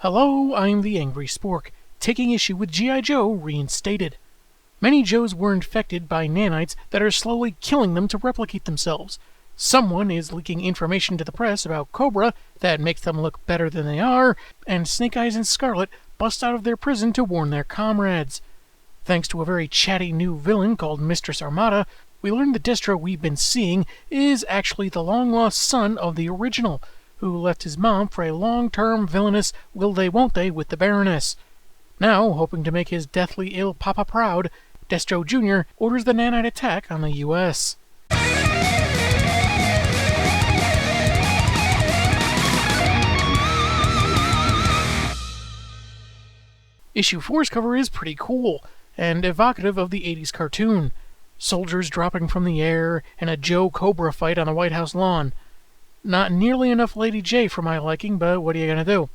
Hello, I'm the Angry Spork, taking issue with G.I. Joe reinstated. Many Joes were infected by nanites that are slowly killing them to replicate themselves. Someone is leaking information to the press about Cobra that makes them look better than they are, and Snake Eyes and Scarlet bust out of their prison to warn their comrades. Thanks to a very chatty new villain called Mistress Armada, we learn the Destro we've been seeing is actually the long-lost son of the original, who left his mom for a long-term villainous will-they-won't-they with the Baroness. Now, hoping to make his deathly ill papa proud, Destro Jr. orders the nanite attack on the U.S. Issue 4's cover is pretty cool, and evocative of the 80s cartoon. Soldiers dropping from the air, and a Joe Cobra fight on the White House lawn. Not nearly enough Lady J for my liking, but what are you gonna do?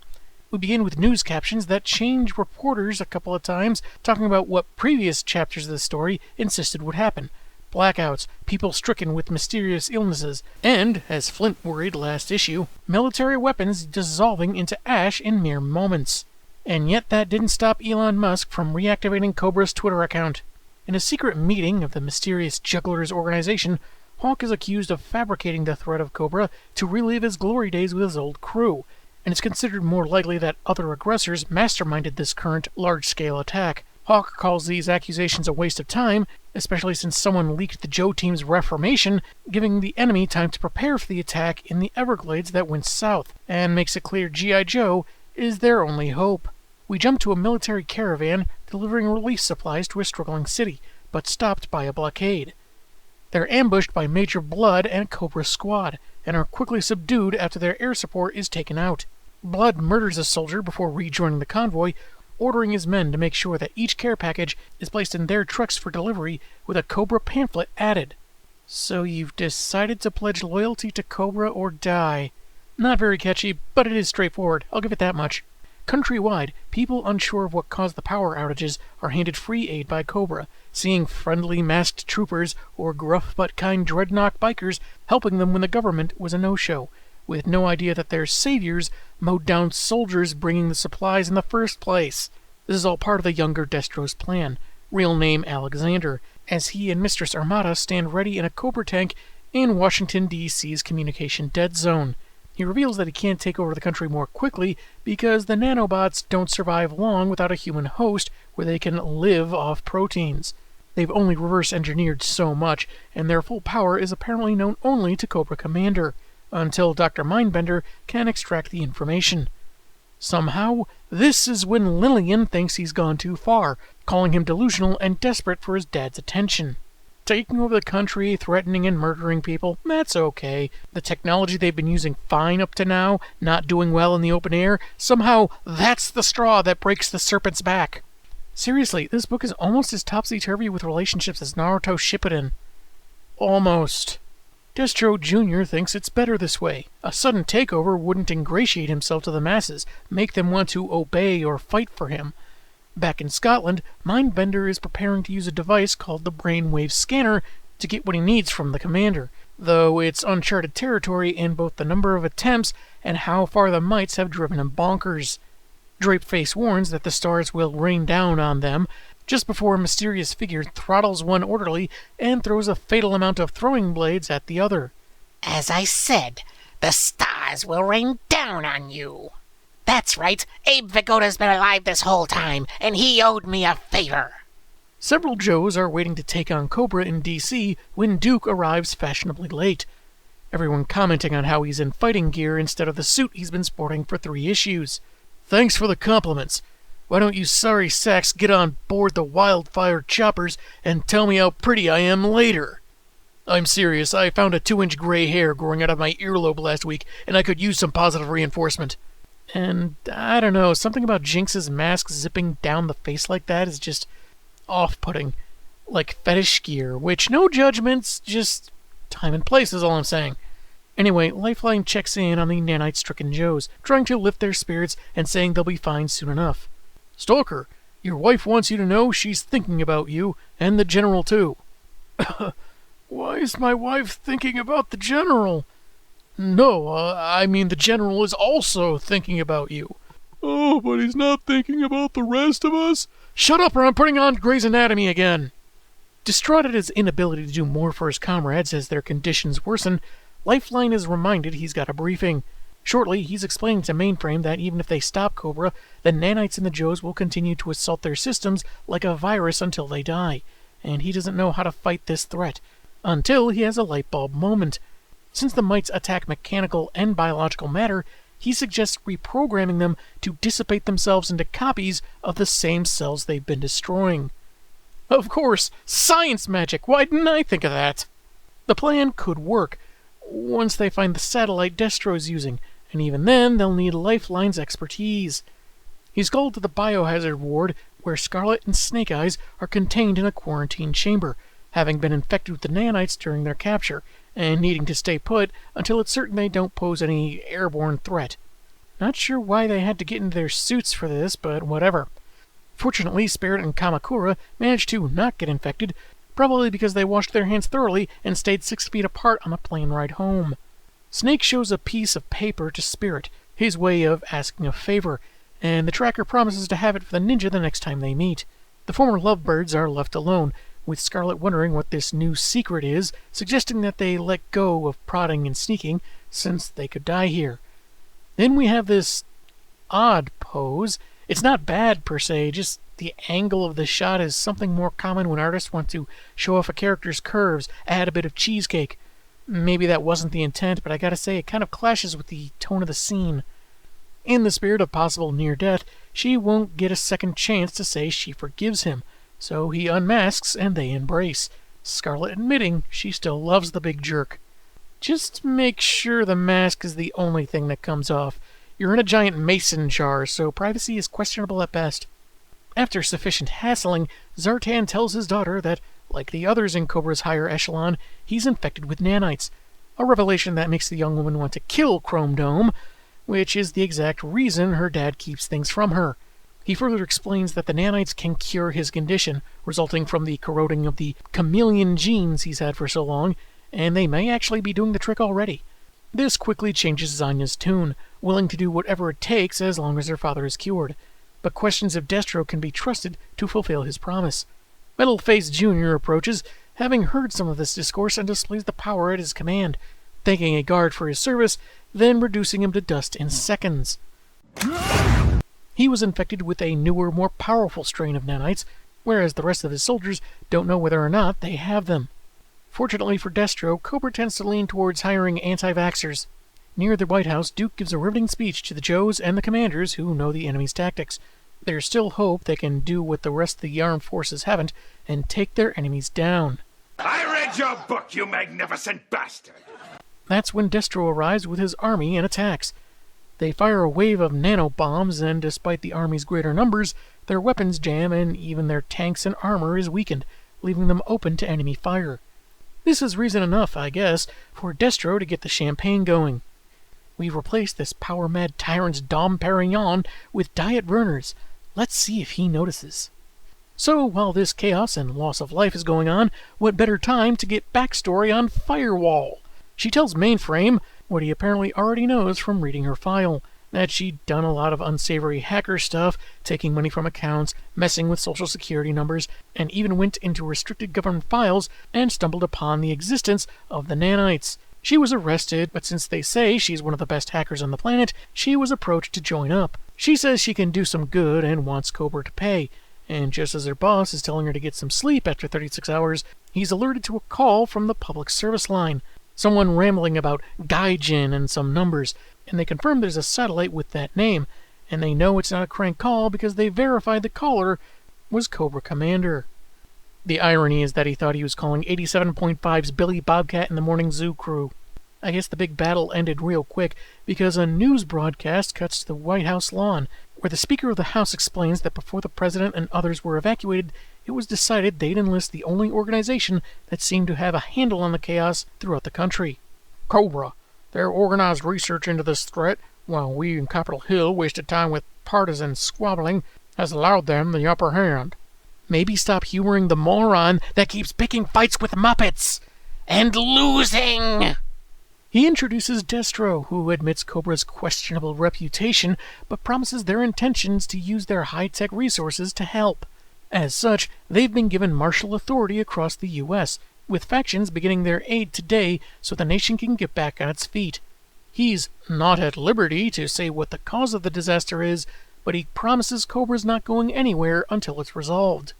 We begin with news captions that change reporters a couple of times, talking about what previous chapters of the story insisted would happen. Blackouts, people stricken with mysterious illnesses, and, as Flint worried last issue, military weapons dissolving into ash in mere moments. And yet that didn't stop Elon Musk from reactivating Cobra's Twitter account. In a secret meeting of the mysterious Jugglers organization, Hawk is accused of fabricating the threat of Cobra to relive his glory days with his old crew, and it's considered more likely that other aggressors masterminded this current large-scale attack. Hawk calls these accusations a waste of time, especially since someone leaked the Joe team's reformation, giving the enemy time to prepare for the attack in the Everglades that went south, and makes it clear G.I. Joe is their only hope. We jump to a military caravan delivering relief supplies to a struggling city, but stopped by a blockade. They're ambushed by Major Blood and Cobra's squad, and are quickly subdued after their air support is taken out. Blood murders a soldier before rejoining the convoy, ordering his men to make sure that each care package is placed in their trucks for delivery with a Cobra pamphlet added. So you've decided to pledge loyalty to Cobra or die. Not very catchy, but it is straightforward, I'll give it that much. Countrywide, people unsure of what caused the power outages are handed free aid by Cobra, seeing friendly masked troopers or gruff but kind dreadnought bikers helping them when the government was a no-show, with no idea that their saviors mowed down soldiers bringing the supplies in the first place. This is all part of the younger Destro's plan, real name Alexander, as he and Mistress Armada stand ready in a Cobra tank in Washington, D.C.'s communication dead zone. He reveals that he can't take over the country more quickly because the nanobots don't survive long without a human host where they can live off proteins. They've only reverse-engineered so much, and their full power is apparently known only to Cobra Commander, until Dr. Mindbender can extract the information. Somehow, this is when Lillian thinks he's gone too far, calling him delusional and desperate for his dad's attention. Taking over the country, threatening and murdering people, that's okay. The technology they've been using fine up to now, not doing well in the open air, somehow that's the straw that breaks the serpent's back. Seriously, this book is almost as topsy-turvy with relationships as Naruto Shippuden. Almost. Destro Jr. thinks it's better this way. A sudden takeover wouldn't ingratiate himself to the masses, make them want to obey or fight for him. Back in Scotland, Mindbender is preparing to use a device called the Brainwave Scanner to get what he needs from the commander, though it's uncharted territory in both the number of attempts and how far the mites have driven him bonkers. Drapeface warns that the stars will rain down on them, just before a mysterious figure throttles one orderly and throws a fatal amount of throwing blades at the other. As I said, the stars will rain down on you. That's right, Abe Vigoda's been alive this whole time, and he owed me a favor. Several Joes are waiting to take on Cobra in D.C. when Duke arrives fashionably late. Everyone commenting on how he's in fighting gear instead of the suit he's been sporting for 3 issues. Thanks for the compliments. Why don't you sorry sacks get on board the wildfire choppers and tell me how pretty I am later? I'm serious, I found a 2-inch gray hair growing out of my earlobe last week, and I could use some positive reinforcement. And, I don't know, something about Jinx's mask zipping down the face like that is just off-putting. Like fetish gear, which, no judgments, just time and place is all I'm saying. Anyway, Lifeline checks in on the nanite-stricken Joes, trying to lift their spirits and saying they'll be fine soon enough. Stalker, your wife wants you to know she's thinking about you, and the General too. Why is my wife thinking about the General? No, I mean the General is also thinking about you. Oh, but he's not thinking about the rest of us. Shut up or I'm putting on Grey's Anatomy again. Distraught at his inability to do more for his comrades as their conditions worsen, Lifeline is reminded he's got a briefing. Shortly, he's explaining to Mainframe that even if they stop Cobra, the nanites in the Joes will continue to assault their systems like a virus until they die, and he doesn't know how to fight this threat. Until he has a light bulb moment. Since the mites attack mechanical and biological matter, he suggests reprogramming them to dissipate themselves into copies of the same cells they've been destroying. Of course, science magic! Why didn't I think of that? The plan could work, once they find the satellite Destro's using, and even then they'll need Lifeline's expertise. He's called to the biohazard ward, where Scarlet and Snake Eyes are contained in a quarantine chamber, having been infected with the nanites during their capture, and needing to stay put until it's certain they don't pose any airborne threat. Not sure why they had to get into their suits for this, but whatever. Fortunately, Spirit and Kamakura managed to not get infected, probably because they washed their hands thoroughly and stayed 6 feet apart on the plane ride home. Snake shows a piece of paper to Spirit, his way of asking a favor, and the tracker promises to have it for the ninja the next time they meet. The former lovebirds are left alone, with Scarlet wondering what this new secret is, suggesting that they let go of prodding and sneaking, since they could die here. Then we have this odd pose. It's not bad per se, just the angle of the shot is something more common when artists want to show off a character's curves, add a bit of cheesecake. Maybe that wasn't the intent, but I gotta say it kind of clashes with the tone of the scene. In the spirit of possible near death, she won't get a second chance to say she forgives him, so he unmasks and they embrace, Scarlet admitting she still loves the big jerk. Just make sure the mask is the only thing that comes off. You're in a giant mason jar, so privacy is questionable at best. After sufficient hassling, Zartan tells his daughter that, like the others in Cobra's higher echelon, he's infected with nanites, a revelation that makes the young woman want to kill Chrome Dome, which is the exact reason her dad keeps things from her. He further explains that the nanites can cure his condition, resulting from the corroding of the chameleon genes he's had for so long, and they may actually be doing the trick already. This quickly changes Zanya's tune, willing to do whatever it takes as long as her father is cured, but questions if Destro can be trusted to fulfill his promise. Metal-Face Jr. approaches, having heard some of this discourse, and displays the power at his command, thanking a guard for his service, then reducing him to dust in seconds. He was infected with a newer, more powerful strain of nanites, whereas the rest of his soldiers don't know whether or not they have them. Fortunately for Destro, Cobra tends to lean towards hiring anti-vaxxers. Near the White House, Duke gives a riveting speech to the Joes and the commanders who know the enemy's tactics. There's still hope they can do what the rest of the armed forces haven't, and take their enemies down. I read your book, you magnificent bastard! That's when Destro arrives with his army and attacks. They fire a wave of nanobombs, and despite the army's greater numbers, their weapons jam and even their tanks and armor is weakened, leaving them open to enemy fire. This is reason enough, I guess, for Destro to get the champagne going. We've replaced this power-mad tyrant's Dom Perignon with Diet Verner's. Let's see if he notices. So, while this chaos and loss of life is going on, what better time to get backstory on Firewall? She tells Mainframe what he apparently already knows from reading her file, that she'd done a lot of unsavory hacker stuff, taking money from accounts, messing with social security numbers, and even went into restricted government files and stumbled upon the existence of the nanites. She was arrested, but since they say she's one of the best hackers on the planet, she was approached to join up. She says she can do some good and wants Cobra to pay, and just as her boss is telling her to get some sleep after 36 hours, he's alerted to a call from the public service line. Someone rambling about Gaijin and some numbers, and they confirm there's a satellite with that name, and they know it's not a crank call because they verified the caller was Cobra Commander. The irony is that he thought he was calling 87.5's Billy Bobcat and the Morning Zoo crew. I guess the big battle ended real quick because a news broadcast cuts to the White House lawn, where the Speaker of the House explains that before the President and others were evacuated, it was decided they'd enlist the only organization that seemed to have a handle on the chaos throughout the country. Cobra. Their organized research into this threat, while we in Capitol Hill wasted time with partisan squabbling, has allowed them the upper hand. Maybe stop humoring the moron that keeps picking fights with Muppets and losing. He introduces Destro, who admits Cobra's questionable reputation, but promises their intentions to use their high-tech resources to help. As such, they've been given martial authority across the U.S., with factions beginning their aid today so the nation can get back on its feet. He's not at liberty to say what the cause of the disaster is, but he promises Cobra's not going anywhere until it's resolved.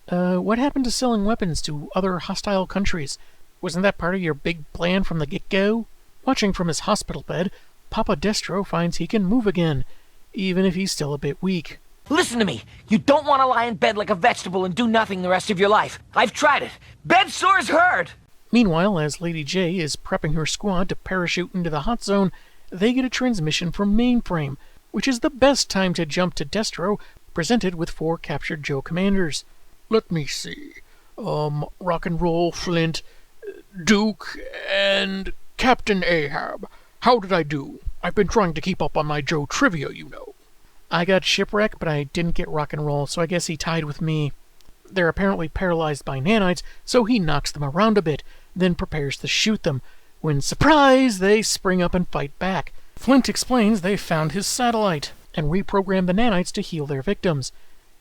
What happened to selling weapons to other hostile countries? Wasn't that part of your big plan from the get-go? Watching from his hospital bed, Papa Destro finds he can move again, even if he's still a bit weak. Listen to me. You don't want to lie in bed like a vegetable and do nothing the rest of your life. I've tried it. Bed sores hurt! Meanwhile, as Lady J is prepping her squad to parachute into the hot zone, they get a transmission from Mainframe, which is the best time to jump to Destro, presented with 4 captured Joe commanders. Let me see. Rock and Roll, Flint, Duke, and Captain Ahab. How did I do? I've been trying to keep up on my Joe trivia, you know. I got Shipwreck, but I didn't get Rock and Roll, so I guess he tied with me. They're apparently paralyzed by nanites, so he knocks them around a bit, then prepares to shoot them. When, surprise, they spring up and fight back. Flint explains they found his satellite, and reprogrammed the nanites to heal their victims.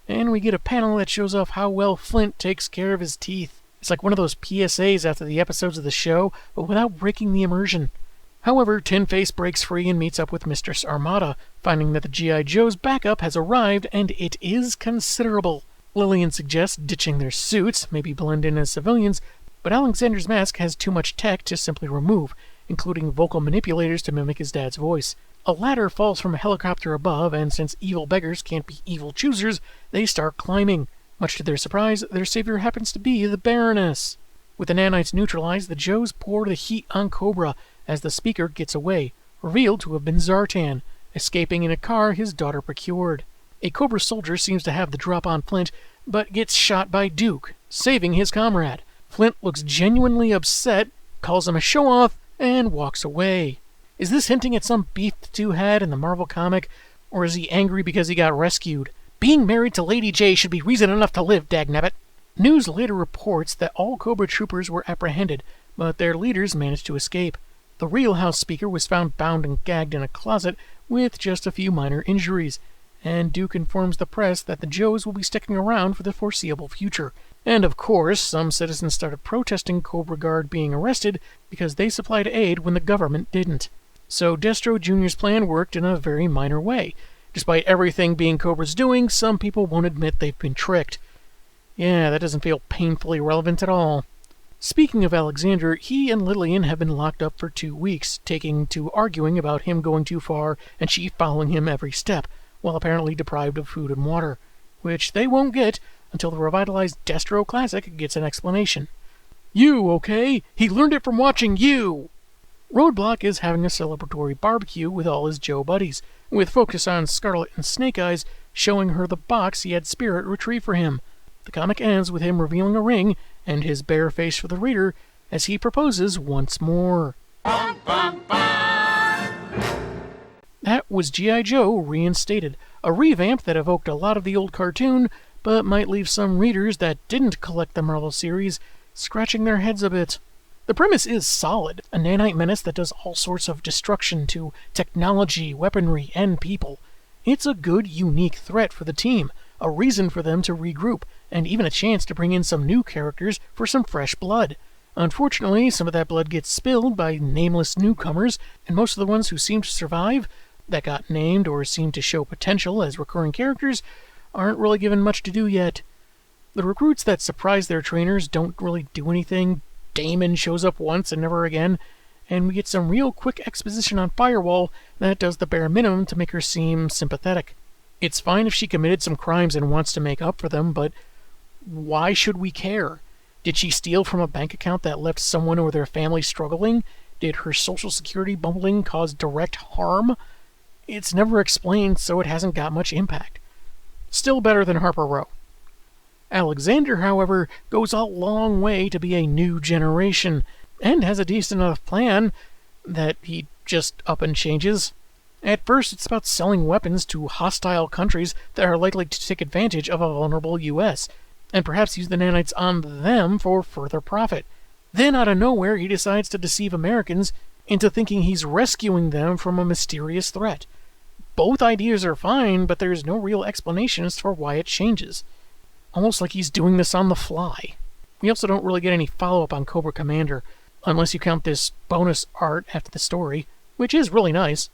And we get a panel that shows off how well Flint takes care of his teeth. It's like one of those PSAs after the episodes of the show, but without breaking the immersion. However, Tin-Face breaks free and meets up with Mistress Armada, finding that the G.I. Joe's backup has arrived, and it is considerable. Lillian suggests ditching their suits, maybe blend in as civilians, but Alexander's mask has too much tech to simply remove, including vocal manipulators to mimic his dad's voice. A ladder falls from a helicopter above, and since evil beggars can't be evil choosers, they start climbing. Much to their surprise, their savior happens to be the Baroness. With the nanites neutralized, the Joes pour the heat on Cobra as the speaker gets away, revealed to have been Zartan, escaping in a car his daughter procured. A Cobra soldier seems to have the drop on Flint, but gets shot by Duke, saving his comrade. Flint looks genuinely upset, calls him a show-off, and walks away. Is this hinting at some beef the two had in the Marvel comic, or is he angry because he got rescued? Being married to Lady J should be reason enough to live, dagnabbit. News later reports that all Cobra troopers were apprehended, but their leaders managed to escape. The real house speaker was found bound and gagged in a closet with just a few minor injuries, and Duke informs the press that the Joes will be sticking around for the foreseeable future. And of course, some citizens started protesting Cobra Guard being arrested because they supplied aid when the government didn't. So Destro Jr.'s plan worked in a very minor way. Despite everything being Cobra's doing, some people won't admit they've been tricked. Yeah, that doesn't feel painfully relevant at all. Speaking of Alexander, he and Lillian have been locked up for 2 weeks, taking to arguing about him going too far and she following him every step, while apparently deprived of food and water, which they won't get until the revitalized Destro Classic gets an explanation. You, okay? He learned it from watching you! Roadblock is having a celebratory barbecue with all his Joe buddies, with focus on Scarlet and Snake Eyes showing her the box he had Spirit retrieve for him. The comic ends with him revealing a ring and his bare face for the reader as he proposes once more. That was G.I. Joe reinstated, a revamp that evoked a lot of the old cartoon, but might leave some readers that didn't collect the Marvel series scratching their heads a bit. The premise is solid, a nanite menace that does all sorts of destruction to technology, weaponry, and people. It's a good, unique threat for the team, a reason for them to regroup, and even a chance to bring in some new characters for some fresh blood. Unfortunately, some of that blood gets spilled by nameless newcomers, and most of the ones who seem to survive, that got named or seem to show potential as recurring characters, aren't really given much to do yet. The recruits that surprise their trainers don't really do anything. Damon shows up once and never again, and we get some real quick exposition on Firewall that does the bare minimum to make her seem sympathetic. It's fine if she committed some crimes and wants to make up for them, but why should we care? Did she steal from a bank account that left someone or their family struggling? Did her social security bumbling cause direct harm? It's never explained, so it hasn't got much impact. Still better than Harper Row. Alexander, however, goes a long way to be a new generation, and has a decent enough plan that he just up and changes. At first, it's about selling weapons to hostile countries that are likely to take advantage of a vulnerable U.S., and perhaps use the nanites on them for further profit. Then, out of nowhere, he decides to deceive Americans into thinking he's rescuing them from a mysterious threat. Both ideas are fine, but there's no real explanation as for why it changes. Almost like he's doing this on the fly. We also don't really get any follow-up on Cobra Commander, unless you count this bonus art after the story, which is really nice.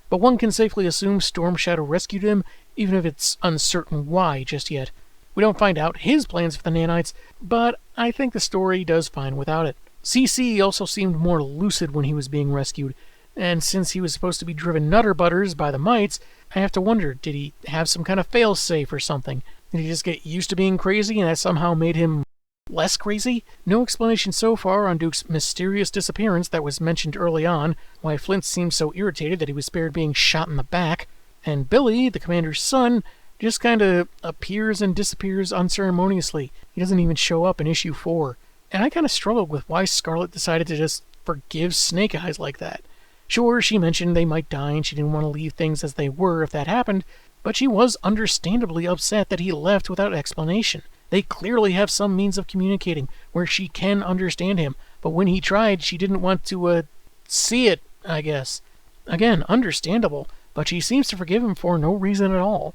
But one can safely assume Storm Shadow rescued him, even if it's uncertain why just yet. We don't find out his plans for the nanites, but I think the story does fine without it. CC also seemed more lucid when he was being rescued, and since he was supposed to be driven nutter butters by the mites, I have to wonder, did he have some kind of fail-safe or something? Did he just get used to being crazy and that somehow made him less crazy? No explanation so far on Duke's mysterious disappearance that was mentioned early on, why Flint seemed so irritated that he was spared being shot in the back, and Billy, the commander's son, just kind of appears and disappears unceremoniously. He doesn't even show up in issue 4. And I kind of struggled with why Scarlet decided to just forgive Snake Eyes like that. Sure, she mentioned they might die and she didn't want to leave things as they were if that happened, but she was understandably upset that he left without explanation. They clearly have some means of communicating where she can understand him, but when he tried, she didn't want to, see it, I guess. Again, understandable, but she seems to forgive him for no reason at all.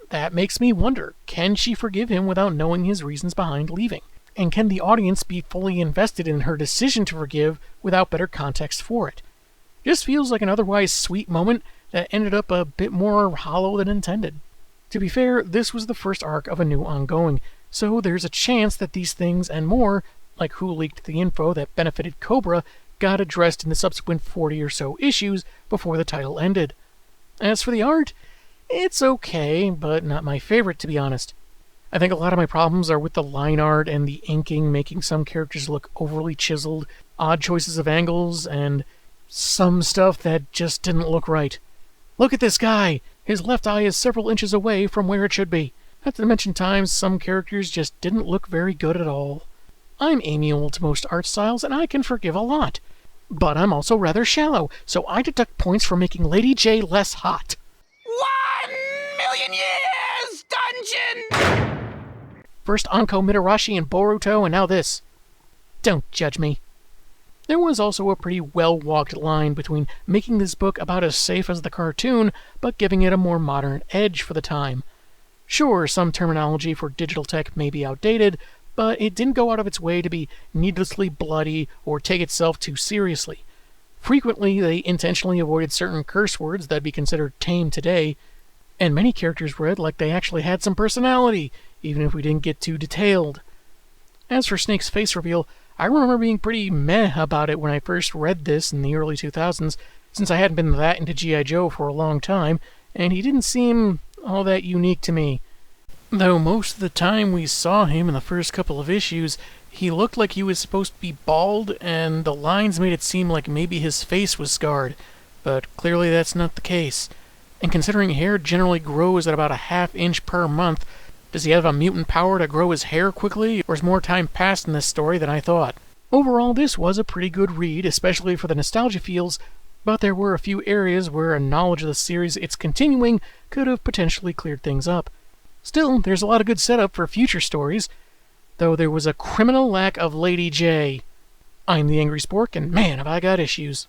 That makes me wonder, can she forgive him without knowing his reasons behind leaving? And can the audience be fully invested in her decision to forgive without better context for it? Just feels like an otherwise sweet moment that ended up a bit more hollow than intended. To be fair, this was the first arc of a new ongoing, so there's a chance that these things and more, like who leaked the info that benefited Cobra, got addressed in the subsequent 40 or so issues before the title ended. As for the art, it's okay, but not my favorite, to be honest. I think a lot of my problems are with the line art and the inking making some characters look overly chiseled, odd choices of angles, and some stuff that just didn't look right. Look at this guy! His left eye is several inches away from where it should be. Not to mention times some characters just didn't look very good at all. I'm amiable to most art styles, and I can forgive a lot. But I'm also rather shallow, so I deduct points for making Lady J less hot. 1,000,000 years dungeon! First Anko Mitarashi and Boruto, and now this. Don't judge me. There was also a pretty well-walked line between making this book about as safe as the cartoon, but giving it a more modern edge for the time. Sure, some terminology for digital tech may be outdated, but it didn't go out of its way to be needlessly bloody or take itself too seriously. Frequently, they intentionally avoided certain curse words that'd be considered tame today, and many characters read like they actually had some personality, even if we didn't get too detailed. As for Snake's face reveal, I remember being pretty meh about it when I first read this in the early 2000s, since I hadn't been that into G.I. Joe for a long time, and he didn't seem all that unique to me. Though most of the time we saw him in the first couple of issues, he looked like he was supposed to be bald, and the lines made it seem like maybe his face was scarred, but clearly that's not the case. And considering hair generally grows at about a half-inch per month, does he have a mutant power to grow his hair quickly, or is more time passed in this story than I thought? Overall, this was a pretty good read, especially for the nostalgia feels, but there were a few areas where a knowledge of the series it's continuing could have potentially cleared things up. Still, there's a lot of good setup for future stories, though there was a criminal lack of Lady J. I'm the Angry Spork, and man, have I got issues.